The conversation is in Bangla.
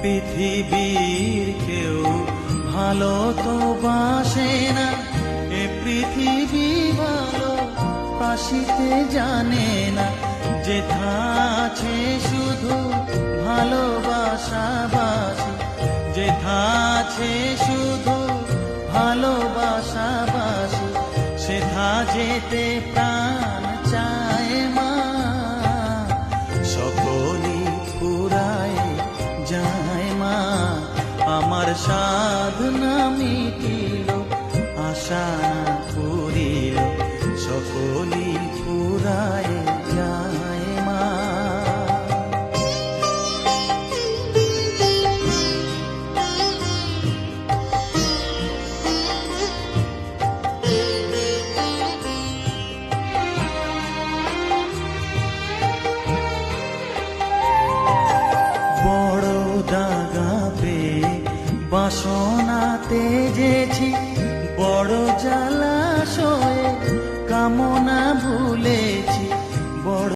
পৃথিবীর কেউ ভালো তো বাসে না, এ পৃথিবী ভালো বাসিতে জানে না। যেথা আছে শুধু ভালোবাসাবাসি, যেথা আছে শুধু ভালোবাসাবাসি, সেথা যেতে প্রাণ চায় মা। সকলই ফুরায় যায় মা, আমার সাধনা মিটিল, আশা না পুরিল, সকলই ফুরায় যায় মা। বড় দাগা পেয়ে বাসনা তেজেছি, বড় জ্বালাশয়ে কামনা ভুলেছি।